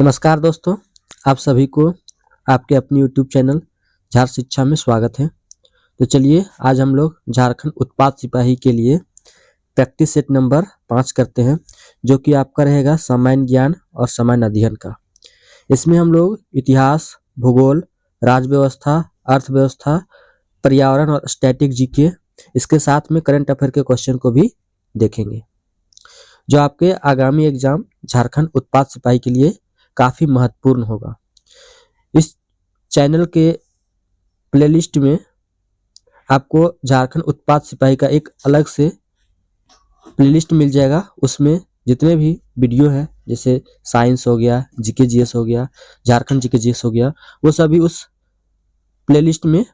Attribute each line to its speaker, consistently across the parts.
Speaker 1: नमस्कार दोस्तों, आप सभी को आपके अपनी यूट्यूब चैनल झार शिक्षा में स्वागत है। तो चलिए आज हम लोग झारखंड उत्पाद सिपाही के लिए प्रैक्टिस सेट नंबर 5 करते हैं, जो कि आपका रहेगा सामान्य ज्ञान और सामान्य अध्ययन का। इसमें हम लोग इतिहास, भूगोल, राज्य व्यवस्था, अर्थव्यवस्था, पर्यावरण और स्टैटिक जीके, इसके साथ में करंट अफेयर के क्वेश्चन को भी देखेंगे, जो आपके आगामी एग्जाम झारखंड उत्पाद सिपाही के लिए काफ़ी महत्वपूर्ण होगा। इस चैनल के प्लेलिस्ट में आपको झारखंड उत्पाद सिपाही का एक अलग से प्लेलिस्ट मिल जाएगा। उसमें जितने भी वीडियो हैं, जैसे साइंस हो गया, जीके जीएस हो गया, झारखंड जीके जीएस हो गया, वो सभी उस प्लेलिस्ट में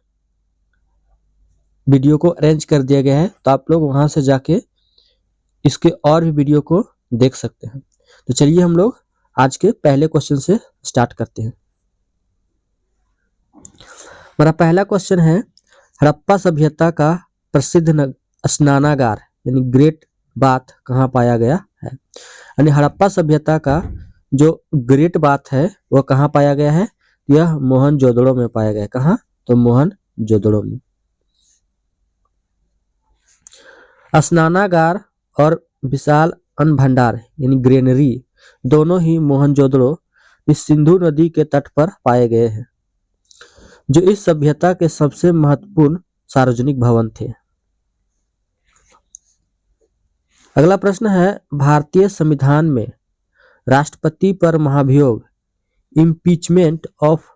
Speaker 1: वीडियो को अरेंज कर दिया गया है। तो आप लोग वहाँ से जाके इसके और भी वीडियो को देख सकते हैं। तो चलिए हम लोग आज के पहले क्वेश्चन से स्टार्ट करते हैं। हमारा पहला क्वेश्चन है, हड़प्पा सभ्यता का प्रसिद्ध स्नानागार यानी ग्रेट बाथ कहाँ पाया गया है। यानी हड़प्पा सभ्यता का जो ग्रेट बाथ है वह कहाँ पाया गया है। यह मोहनजोदड़ो में पाया गया है। कहाँ? तो मोहनजोदड़ो में। स्नानागार और विशाल अन्न भंडार यानी ग्रेनरी दोनों ही मोहनजोदड़ो इस सिंधु नदी के तट पर पाए गए हैं, जो इस सभ्यता के सबसे महत्वपूर्ण सार्वजनिक भवन थे। अगला प्रश्न है, भारतीय संविधान में राष्ट्रपति पर महाभियोग इम्पीचमेंट ऑफ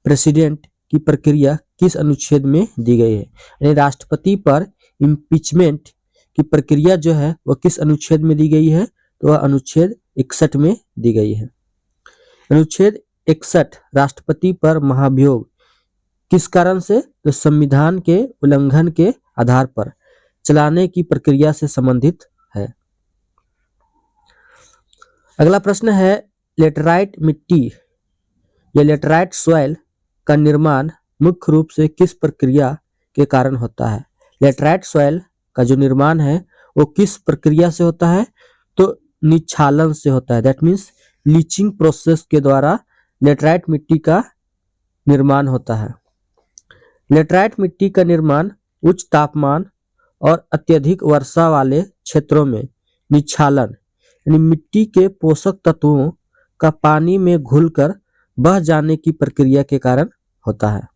Speaker 1: प्रेसिडेंट की प्रक्रिया किस अनुच्छेद में दी गई है। यानी राष्ट्रपति पर इम्पीचमेंट की प्रक्रिया जो है वह किस अनुच्छेद में दी गई है। तो वह अनुच्छेद 61 में दी गई है। अनुच्छेद 61 राष्ट्रपति पर महाभियोग किस कारण से, तो संविधान के उल्लंघन के आधार पर चलाने की प्रक्रिया से संबंधित है। अगला प्रश्न है, लेटराइट मिट्टी या लेटराइट सॉइल का निर्माण मुख्य रूप से किस प्रक्रिया के कारण होता है। लेटराइट सॉइल का जो निर्माण है वो किस प्रक्रिया से होता है, तो निक्षालन से होता है। दैट मीन्स लीचिंग प्रोसेस के द्वारा लेटराइट मिट्टी का निर्माण होता है। लेटराइट मिट्टी का निर्माण उच्च तापमान और अत्यधिक वर्षा वाले क्षेत्रों में निक्षालन यानी मिट्टी के पोषक तत्वों का पानी में घुलकर बह जाने की प्रक्रिया के कारण होता है।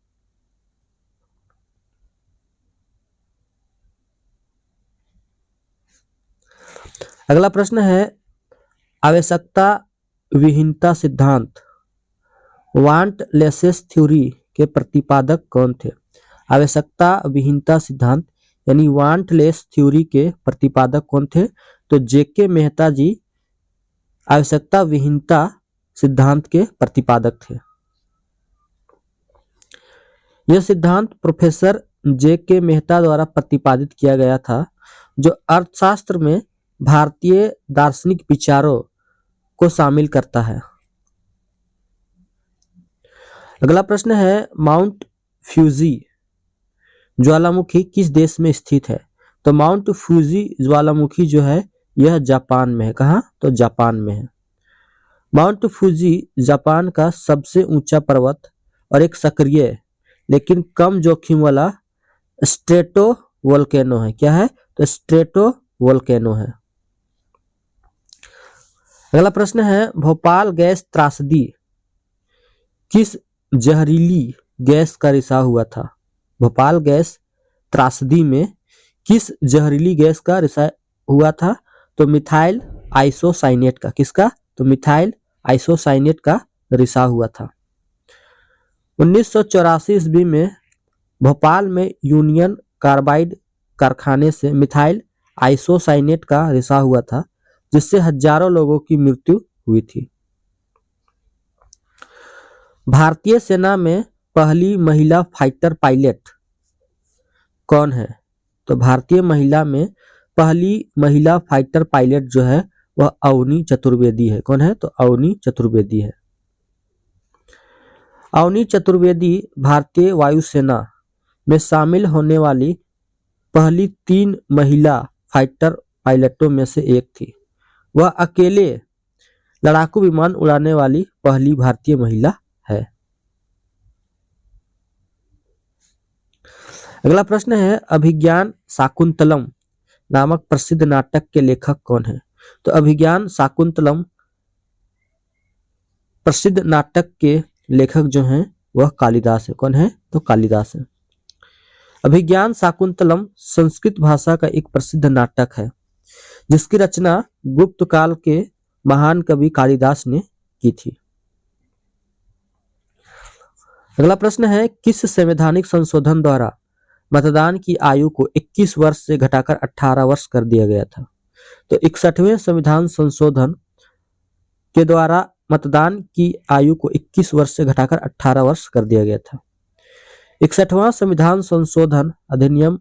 Speaker 1: अगला प्रश्न है, आवश्यकता विहीनता सिद्धांत वांटलेसेस थ्योरी के प्रतिपादक कौन थे। आवश्यकता विहीनता सिद्धांत यानी वांटलेस थ्योरी के प्रतिपादक कौन थे, तो जेके मेहता जी आवश्यकता विहीनता सिद्धांत के प्रतिपादक थे। यह सिद्धांत प्रोफेसर जेके मेहता द्वारा प्रतिपादित किया गया था, जो अर्थशास्त्र में भारतीय दार्शनिक विचारों को शामिल करता है। अगला प्रश्न है, माउंट फ्यूजी ज्वालामुखी किस देश में स्थित है। तो माउंट फ्यूजी ज्वालामुखी जो है यह जापान में है। कहाँ? तो जापान में है। माउंट फ्यूजी जापान का सबसे ऊंचा पर्वत और एक सक्रिय लेकिन कम जोखिम वाला स्ट्रेटो वोल्केनो है। क्या है? तो स्ट्रेटो वोल्केनो है। अगला प्रश्न है, भोपाल गैस त्रासदी किस जहरीली गैस का रिसाव हुआ था। भोपाल गैस त्रासदी में किस जहरीली गैस का रिसाव हुआ था, तो मिथाइल आइसोसाइनेट का। किसका? तो मिथाइल आइसोसाइनेट का रिसाव हुआ था। 1984 ईस्वी में भोपाल में यूनियन कार्बाइड कारखाने से मिथाइल आइसोसाइनेट का रिसाव हुआ था, जिससे हजारों लोगों की मृत्यु हुई थी। भारतीय सेना में पहली महिला फाइटर पायलट कौन है। तो भारतीय महिला में पहली महिला फाइटर पायलट जो है वह अवनी चतुर्वेदी है। कौन है? तो अवनी चतुर्वेदी है। अवनी चतुर्वेदी भारतीय वायुसेना में शामिल होने वाली पहली 3 महिला फाइटर पायलटों में से एक थी। वह अकेले लड़ाकू विमान उड़ाने वाली पहली भारतीय महिला है। अगला प्रश्न है, अभिज्ञान शाकुंतलम नामक प्रसिद्ध नाटक के लेखक कौन है? तो अभिज्ञान शाकुंतलम प्रसिद्ध नाटक के लेखक जो हैं वह कालिदास है। कौन है? तो कालिदास है। अभिज्ञान शाकुंतलम संस्कृत भाषा का एक प्रसिद्ध नाटक है जिसकी रचना गुप्त काल के महान कवि कालिदास ने की थी। अगला प्रश्न है, किस संवैधानिक संशोधन द्वारा मतदान की आयु को 21 वर्ष से घटाकर 18 वर्ष कर दिया गया था? तो 61वें संविधान संशोधन के द्वारा मतदान की आयु को 21 वर्ष से घटाकर 18 वर्ष कर दिया गया था। 61वां संविधान संशोधन अधिनियम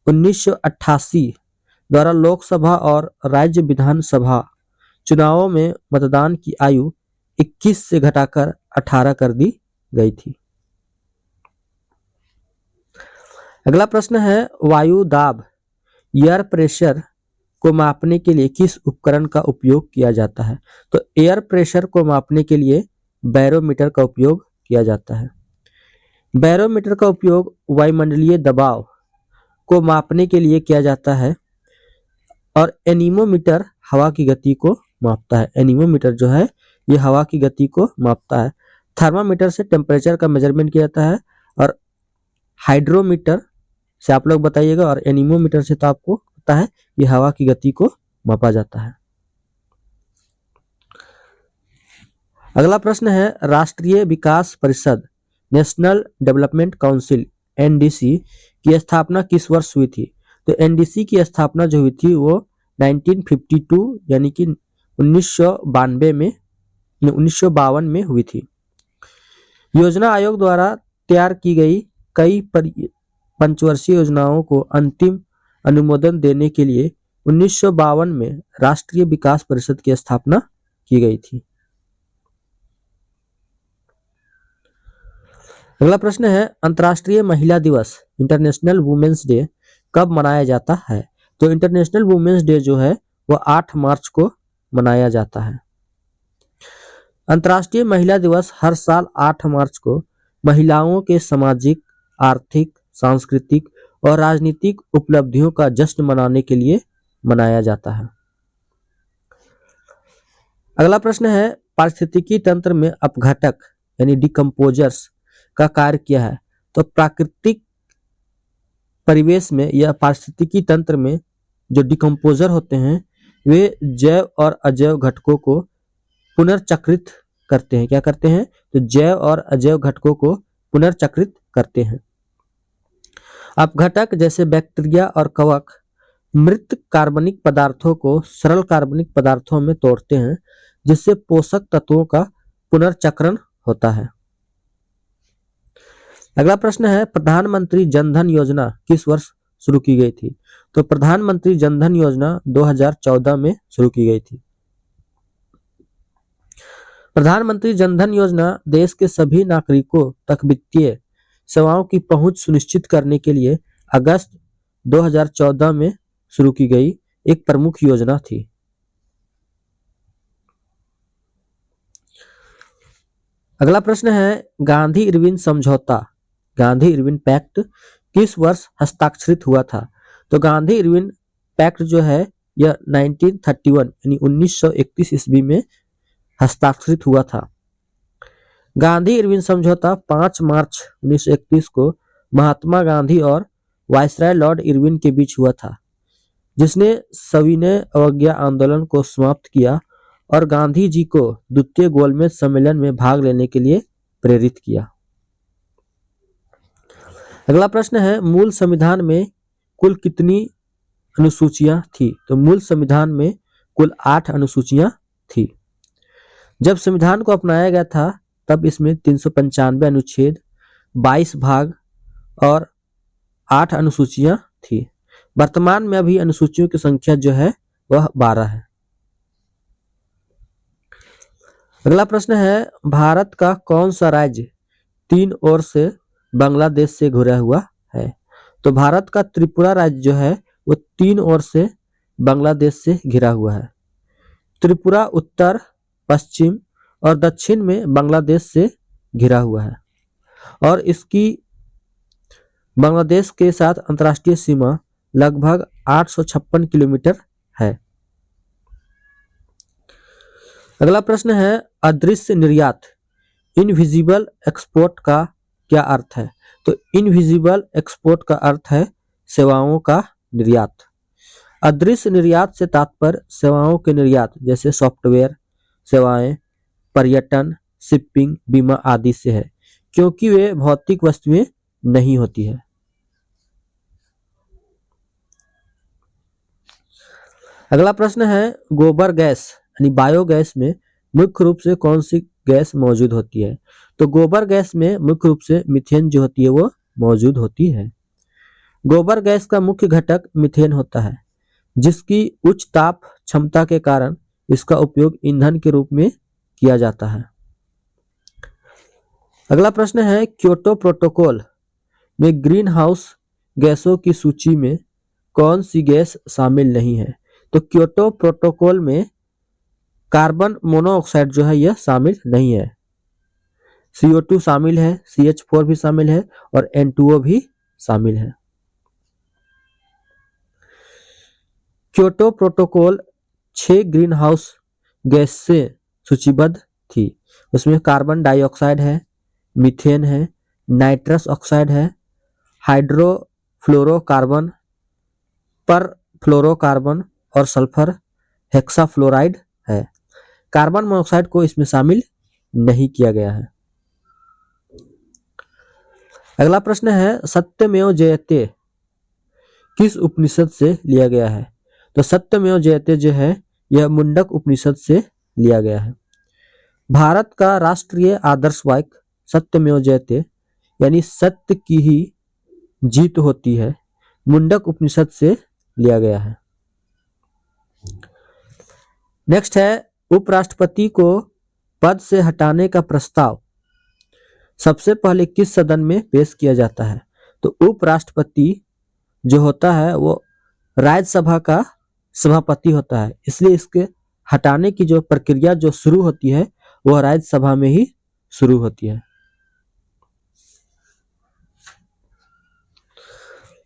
Speaker 1: 1988 द्वारा लोकसभा और राज्य विधानसभा चुनावों में मतदान की आयु 21 से घटाकर 18 कर दी गई थी। अगला प्रश्न है, वायु दाब एयर प्रेशर को मापने के लिए किस उपकरण का उपयोग किया जाता है? तो एयर प्रेशर को मापने के लिए बैरोमीटर का उपयोग किया जाता है। बैरोमीटर का उपयोग वायुमंडलीय दबाव को मापने के लिए किया जाता है और एनीमोमीटर हवा की गति को मापता है। एनीमोमीटर जो है ये हवा की गति को मापता है। थर्मामीटर से टेम्परेचर का मेजरमेंट किया जाता है और हाइड्रोमीटर से आप लोग बताइएगा, और एनीमोमीटर से तो आपको पता है ये हवा की गति को मापा जाता है। अगला प्रश्न है, राष्ट्रीय विकास परिषद नेशनल डेवलपमेंट काउंसिल एनडीसी की स्थापना किस वर्ष हुई थी? तो एनडीसी की स्थापना जो हुई थी वो 1952 यानी कि 1952 में हुई थी। योजना आयोग द्वारा तैयार की गई कई पंचवर्षीय योजनाओं को अंतिम अनुमोदन देने के लिए 1952 में राष्ट्रीय विकास परिषद की स्थापना की गई थी। अगला प्रश्न है, अंतर्राष्ट्रीय महिला दिवस इंटरनेशनल वुमेन्स डे कब मनाया जाता है? तो इंटरनेशनल वुमेन्स डे जो है वो 8 मार्च को मनाया जाता है। अंतर्राष्ट्रीय महिला दिवस हर साल 8 मार्च को महिलाओं के सामाजिक, आर्थिक, सांस्कृतिक और राजनीतिक उपलब्धियों का जश्न मनाने के लिए मनाया जाता है। अगला प्रश्न है, पारिस्थितिकी तंत्र में अपघटक यानी डिकम्पोजर्स का कार्य क्या है? तो प्राकृतिक परिवेश में या पारिस्थितिकी तंत्र में जो डिकम्पोजर होते हैं वे जैव और अजैव घटकों को पुनर्चक्रित करते हैं। क्या करते हैं? तो जैव और अजैव घटकों को पुनर्चक्रित करते हैं। अपघटक जैसे बैक्टीरिया और कवक मृत कार्बनिक पदार्थों को सरल कार्बनिक पदार्थों में तोड़ते हैं जिससे पोषक तत्वों का पुनर्चक्रण होता है। अगला प्रश्न है, प्रधानमंत्री जनधन योजना किस वर्ष शुरू की गई थी? तो प्रधानमंत्री जनधन योजना 2014 में शुरू की गई थी। प्रधानमंत्री जनधन योजना देश के सभी नागरिकों तक वित्तीय सेवाओं की पहुंच सुनिश्चित करने के लिए अगस्त 2014 में शुरू की गई एक प्रमुख योजना थी। अगला प्रश्न है, गांधी इरविन समझौता गांधी इरविन पैक्ट किस वर्ष हस्ताक्षरित हुआ था? तो गांधी इरविन पैक्ट जो है यह 1931 यानी 1931 ईस्वी में हस्ताक्षरित हुआ था। गांधी इरविन समझौता 5 मार्च 1931 को महात्मा गांधी और वायसराय लॉर्ड इरविन के बीच हुआ था जिसने सविनय अवज्ञा आंदोलन को समाप्त किया और गांधी जी को द्वितीय गोलमेज सम्मेलन में भाग लेने के लिए प्रेरित किया। अगला प्रश्न है, मूल संविधान में कुल कितनी अनुसूचियां थी? तो मूल संविधान में कुल 8 अनुसूचियां थी। जब संविधान को अपनाया गया था तब इसमें 395 अनुच्छेद, 22 भाग और 8 अनुसूचियां थी। वर्तमान में अभी अनुसूचियों की संख्या जो है वह 12 है। अगला प्रश्न है, भारत का कौन सा राज्य 3 ओर से बांग्लादेश से घिरा हुआ है? तो भारत का त्रिपुरा राज्य जो है वो 3 ओर से बांग्लादेश से घिरा हुआ है। त्रिपुरा उत्तर, पश्चिम और दक्षिण में बांग्लादेश से घिरा हुआ है और इसकी बांग्लादेश के साथ अंतर्राष्ट्रीय सीमा लगभग 856 किलोमीटर है। अगला प्रश्न है अदृश्य निर्यात, इनविजिबल एक्सपोर्ट का क्या अर्थ है? तो इनविजिबल एक्सपोर्ट का अर्थ है सेवाओं का निर्यात। अदृश्य निर्यात से तात्पर्य सेवाओं के निर्यात जैसे सॉफ्टवेयर सेवाएं, पर्यटन, शिपिंग, बीमा आदि से है, क्योंकि वे भौतिक वस्तुएं नहीं होती है। अगला प्रश्न है गोबर गैस यानी बायोगैस में मुख्य रूप से कौन सी गैस मौजूद होती है? तो गोबर गैस में मुख्य रूप से मीथेन जो होती है वो मौजूद होती है। गोबर गैस का मुख्य घटक मीथेन होता है, जिसकी उच्च ताप क्षमता के कारण इसका उपयोग ईंधन के रूप में किया जाता है। अगला प्रश्न है क्योटो प्रोटोकॉल में ग्रीन हाउस गैसों की सूची में कौन सी गैस शामिल नहीं है? तो क्योटो प्रोटोकॉल में कार्बन मोनोऑक्साइड जो है यह शामिल नहीं है। CO2 शामिल है, CH4 भी शामिल है और N2O भी शामिल है। Kyoto protocol 6 green house gas से सूचीबद्ध थी। उसमें कार्बन डाइऑक्साइड है, मीथेन है, नाइट्रस ऑक्साइड है, हाइड्रोफ्लोरोकार्बन, परफ्लोरोकार्बन और सल्फर हेक्साफ्लोराइड है। कार्बन मोनोऑक्साइड को इसमें शामिल नहीं किया गया है। अगला प्रश्न है सत्यमेव जयते किस उपनिषद से लिया गया है? तो सत्यमेव जयते जो है यह मुंडक उपनिषद से लिया गया है। भारत का राष्ट्रीय आदर्श वाक्य सत्यमेव जयते यानी सत्य की ही जीत होती है, मुंडक उपनिषद से लिया गया है। नेक्स्ट है उपराष्ट्रपति को पद से हटाने का प्रस्ताव सबसे पहले किस सदन में पेश किया जाता है? तो उपराष्ट्रपति जो होता है वो राज्यसभा का सभापति होता है, इसलिए इसके हटाने की जो प्रक्रिया जो शुरू होती है वह राज्यसभा में ही शुरू होती है।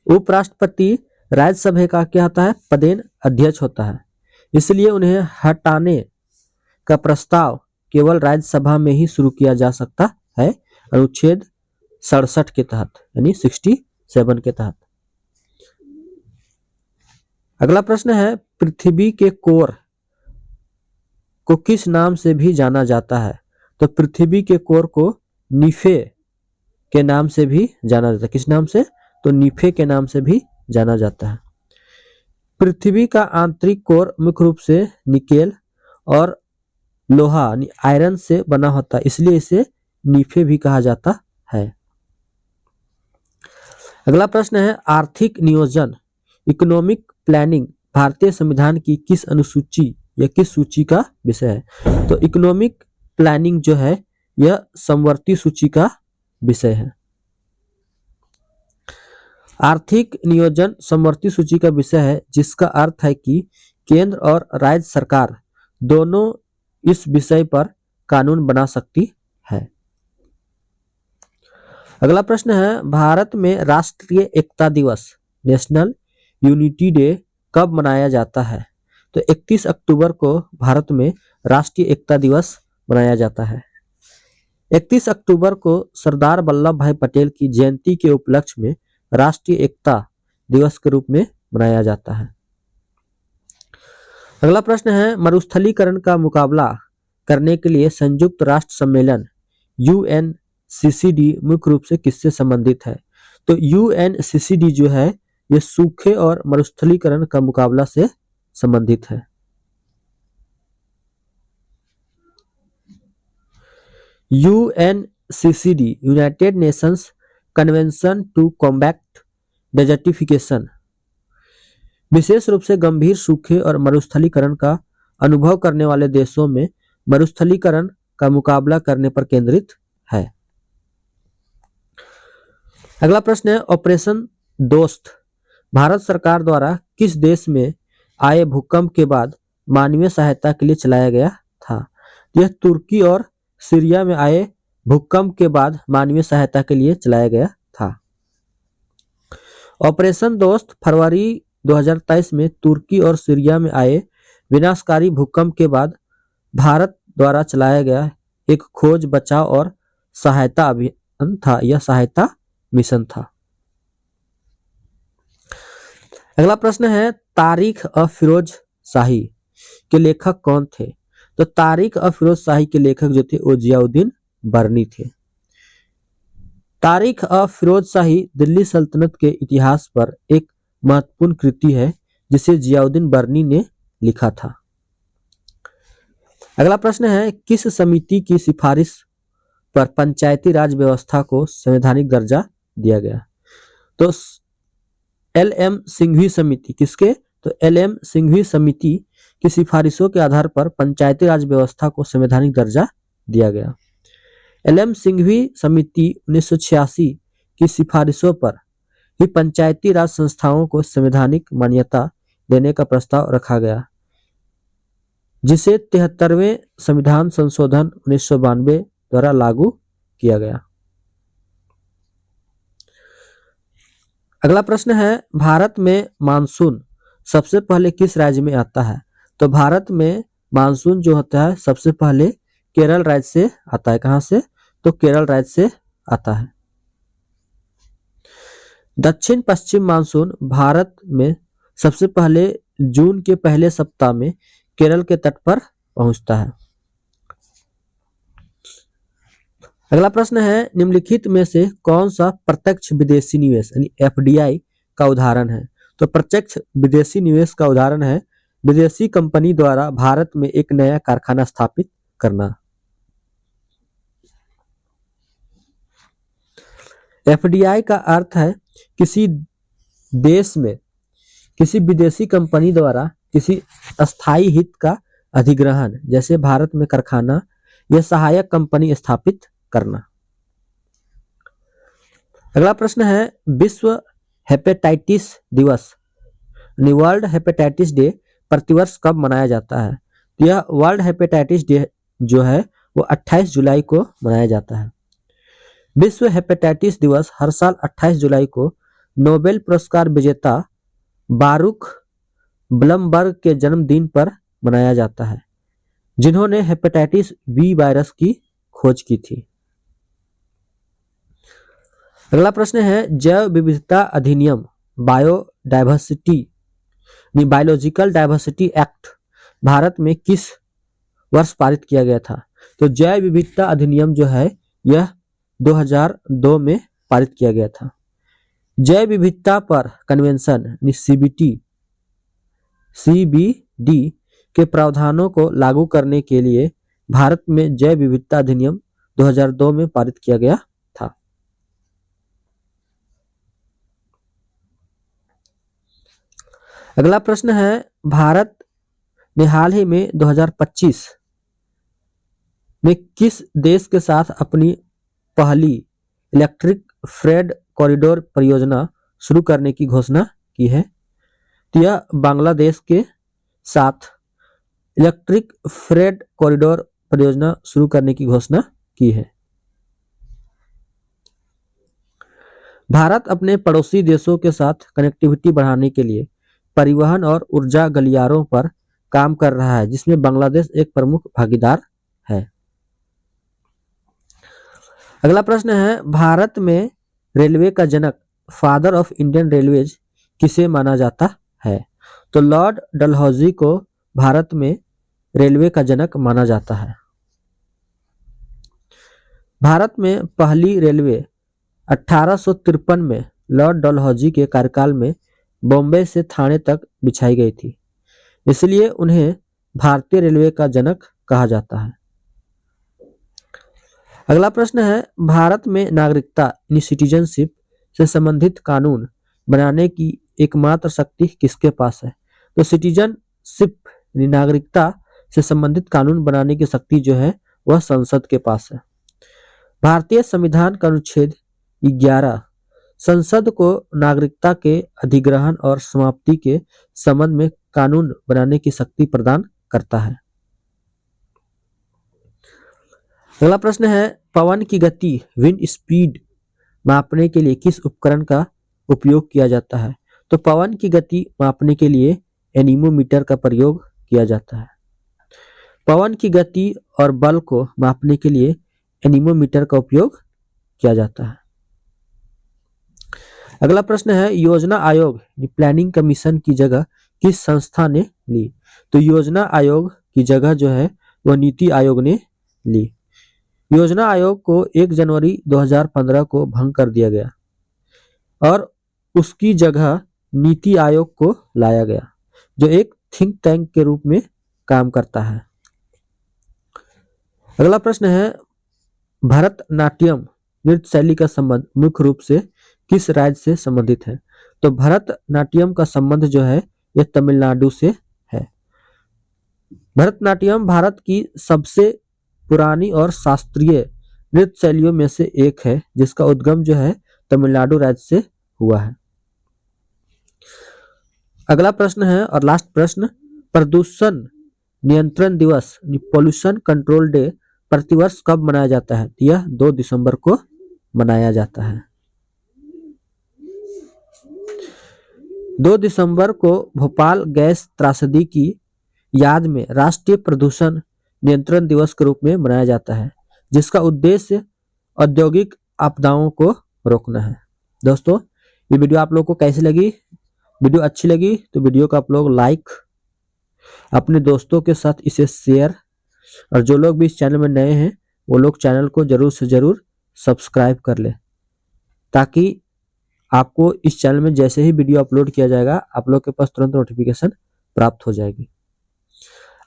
Speaker 1: उपराष्ट्रपति राज्यसभा का क्या होता है? पदेन अध्यक्ष होता है, इसलिए उन्हें हटाने का प्रस्ताव केवल राज्यसभा में ही शुरू किया जा सकता है, अनुच्छेद 67 के तहत यानी 67 के तहत। अगला प्रश्न है पृथ्वी के कोर को किस नाम से भी जाना जाता है? तो पृथ्वी के कोर को नीफे के नाम से भी जाना जाता है। किस नाम से? तो नीफे के नाम से भी जाना जाता है। पृथ्वी का आंतरिक कोर मुख्य रूप से निकेल और लोहा आयरन से बना होता है, इसलिए इसे नीफे भी कहा जाता है। अगला प्रश्न है आर्थिक नियोजन इकोनॉमिक प्लानिंग भारतीय संविधान की किस अनुसूची या किस सूची का विषय है? तो इकोनॉमिक प्लानिंग जो है यह समवर्ती सूची का विषय है। आर्थिक नियोजन समवर्ती सूची का विषय है, जिसका अर्थ है कि केंद्र और राज्य सरकार दोनों इस विषय पर कानून बना सकती है। अगला प्रश्न है भारत में राष्ट्रीय एकता दिवस नेशनल यूनिटी डे कब मनाया जाता है? तो 31 अक्टूबर को भारत में राष्ट्रीय एकता दिवस मनाया जाता है। 31 अक्टूबर को सरदार वल्लभ भाई पटेल की जयंती के उपलक्ष्य में राष्ट्रीय एकता दिवस के रूप में मनाया जाता है। अगला प्रश्न है मरुस्थलीकरण का मुकाबला करने के लिए संयुक्त राष्ट्र सम्मेलन UNCCD मुख्य रूप से किससे संबंधित है? तो UNCCD जो है ये सूखे और मरुस्थलीकरण का मुकाबला से संबंधित है। UNCCD United Nations Convention to Combat Desertification विशेष रूप से गंभीर सूखे और मरुस्थलीकरण का अनुभव करने वाले देशों में मरुस्थलीकरण का मुकाबला करने पर केंद्रित है। अगला प्रश्न है ऑपरेशन दोस्त भारत सरकार द्वारा किस देश में आए भूकंप के बाद मानवीय सहायता के लिए चलाया गया था? यह तुर्की और सीरिया में आए भूकंप के बाद मानवीय सहायता के लिए चलाया गया था। ऑपरेशन दोस्त फरवरी 2023 में तुर्की और सीरिया में आए विनाशकारी भूकंप के बाद भारत द्वारा चलाया गया एक खोज बचाव और सहायता अभियान था। यह सहायता मिशन था। अगला प्रश्न है, तारीख ऑफ फिरोज शाही के लेखक कौन थे? तो तारीख ऑफ फिरोज शाही के लेखक जो थे वो जियाउद्दीन बर्नी थे। तारीख ऑफ फिरोज शाही दिल्ली सल्तनत के इतिहास पर एक महत्वपूर्ण कृति है जिसे जियाउद्दीन बर्नी ने लिखा था। अगला प्रश्न है, किस समिति की सिफारिश पर पंचायती राज व्यवस्था को संवैधानिक दर्जा दिया गया? तो एल.एम. सिंघवी समिति। किसके? तो एल.एम. सिंघवी समिति की सिफारिशों के आधार पर पंचायती राज व्यवस्था को संवैधानिक दर्जा दिया गया। एल.एम. सिंघवी समिति 1986 की सिफारिशों पर ही पंचायती राज संस्थाओं को संवैधानिक मान्यता देने का प्रस्ताव रखा गया, जिसे 73वें संविधान संशोधन 1992 द्वारा लागू किया गया। अगला प्रश्न है, भारत में मानसून सबसे पहले किस राज्य में आता है? तो भारत में मानसून जो होता है सबसे पहले केरल राज्य से आता है। कहां से? तो केरल राज्य से आता है। दक्षिण पश्चिम मानसून भारत में सबसे पहले जून के पहले सप्ताह में केरल के तट पर पहुंचता है। अगला प्रश्न है, निम्नलिखित में से कौन सा प्रत्यक्ष विदेशी निवेश यानी एफडीआई का उदाहरण है? तो प्रत्यक्ष विदेशी निवेश का उदाहरण है विदेशी कंपनी द्वारा भारत में एक नया कारखाना स्थापित करना। एफडीआई का अर्थ है किसी देश में किसी विदेशी कंपनी द्वारा किसी अस्थायी हित का अधिग्रहण, जैसे भारत में कारखाना या सहायक कंपनी स्थापित करना। अगला प्रश्न है, विश्व हेपेटाइटिस दिवस वर्ल्ड हेपेटाइटिस डे प्रतिवर्ष कब मनाया जाता है? यह वर्ल्ड हेपेटाइटिस डे जो है वो 28 जुलाई को मनाया जाता है। विश्व हेपेटाइटिस दिवस हर साल 28 जुलाई को नोबेल पुरस्कार विजेता बारूक ब्लमबर्ग के जन्मदिन पर मनाया जाता है, जिन्होंने हेपेटाइटिस बी वायरस की खोज की थी। अगला प्रश्न है, जैव विविधता अधिनियम बायोलॉजिकल डाइवर्सिटी एक्ट भारत में किस वर्ष पारित किया गया था? तो जैव विविधता अधिनियम जो है यह 2002 में पारित किया गया था। जैव विविधता पर कन्वेंशन सीबीडी के प्रावधानों को लागू करने के लिए भारत में जैव विविधता अधिनियम 2002 में पारित किया गया था। अगला प्रश्न है, भारत ने हाल ही में 2025 में किस देश के साथ अपनी पहली इलेक्ट्रिक फ्रेट कॉरिडोर परियोजना शुरू करने की घोषणा की है? तो यह बांग्लादेश के साथ इलेक्ट्रिक फ्रेट कॉरिडोर परियोजना शुरू करने की घोषणा की है। भारत अपने पड़ोसी देशों के साथ कनेक्टिविटी बढ़ाने के लिए परिवहन और ऊर्जा गलियारों पर काम कर रहा है, जिसमें बांग्लादेश एक प्रमुख भागीदार है। अगला प्रश्न है, भारत में रेलवे का जनक फादर ऑफ इंडियन रेलवेज किसे माना जाता है? तो लॉर्ड डलहौजी को भारत में रेलवे का जनक माना जाता है। भारत में पहली रेलवे 1853 में लॉर्ड डलहौजी के कार्यकाल में बॉम्बे से थाने तक बिछाई गई थी, इसलिए उन्हें भारतीय रेलवे का जनक कहा जाता है। अगला प्रश्न है, भारत में नागरिकता यानी सिटीजनशिप से संबंधित कानून बनाने की एकमात्र शक्ति किसके पास है? तो सिटीजनशिप यानी नागरिकता से संबंधित कानून बनाने की शक्ति जो है वह संसद के पास है। भारतीय संविधान का अनुच्छेद 11 संसद को नागरिकता के अधिग्रहण और समाप्ति के संबंध में कानून बनाने की शक्ति प्रदान करता है। अगला प्रश्न है, पवन की गति विंड स्पीड मापने के लिए किस उपकरण का उपयोग किया जाता है? तो पवन की गति मापने के लिए एनीमोमीटर का प्रयोग किया जाता है। पवन की गति और बल को मापने के लिए एनीमोमीटर का उपयोग किया जाता है। अगला प्रश्न है, योजना आयोग प्लानिंग कमीशन की जगह किस संस्था ने ली? तो योजना आयोग की जगह जो है वह नीति आयोग ने ली। योजना आयोग को 1 जनवरी 2015 को भंग कर दिया गया और उसकी जगह नीति आयोग को लाया गया, जो एक थिंक टैंक के रूप में काम करता है। अगला प्रश्न है, भरतनाट्यम नृत्य शैली का संबंध मुख्य रूप से किस राज्य से संबंधित है? तो भरतनाट्यम का संबंध जो है यह तमिलनाडु से है। भरतनाट्यम भारत की सबसे पुरानी और शास्त्रीय नृत्य शैलियों में से एक है, जिसका उद्गम जो है तमिलनाडु राज्य से हुआ है। अगला प्रश्न है और लास्ट प्रश्न, प्रदूषण नियंत्रण दिवस पोल्यूशन कंट्रोल डे प्रतिवर्ष कब मनाया जाता है? यह 2 दिसंबर को मनाया जाता है। 2 दिसंबर को भोपाल गैस त्रासदी की याद में राष्ट्रीय प्रदूषण नियंत्रण दिवस के रूप में मनाया जाता है, जिसका उद्देश्य औद्योगिक आपदाओं को रोकना है। दोस्तों, ये वीडियो आप लोगों को कैसी लगी? वीडियो अच्छी लगी तो वीडियो को आप लोग लाइक, अपने दोस्तों के साथ इसे शेयर, और जो लोग भी इस चैनल में नए हैं वो लोग चैनल को जरूर से जरूर सब्सक्राइब कर ले, ताकि आपको इस चैनल में जैसे ही वीडियो अपलोड किया जाएगा आप लोग के पास तुरंत नोटिफिकेशन प्राप्त हो जाएगी।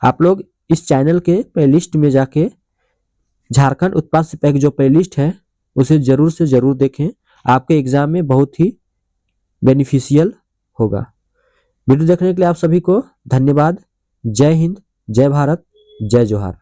Speaker 1: आप लोग इस चैनल के प्लेलिस्ट में जाके झारखंड उत्पाद सिपाही की जो प्लेलिस्ट है उसे जरूर से जरूर देखें, आपके एग्जाम में बहुत ही बेनिफिशियल होगा। वीडियो देखने के लिए आप सभी को धन्यवाद। जय हिंद, जय भारत, जय जोहार।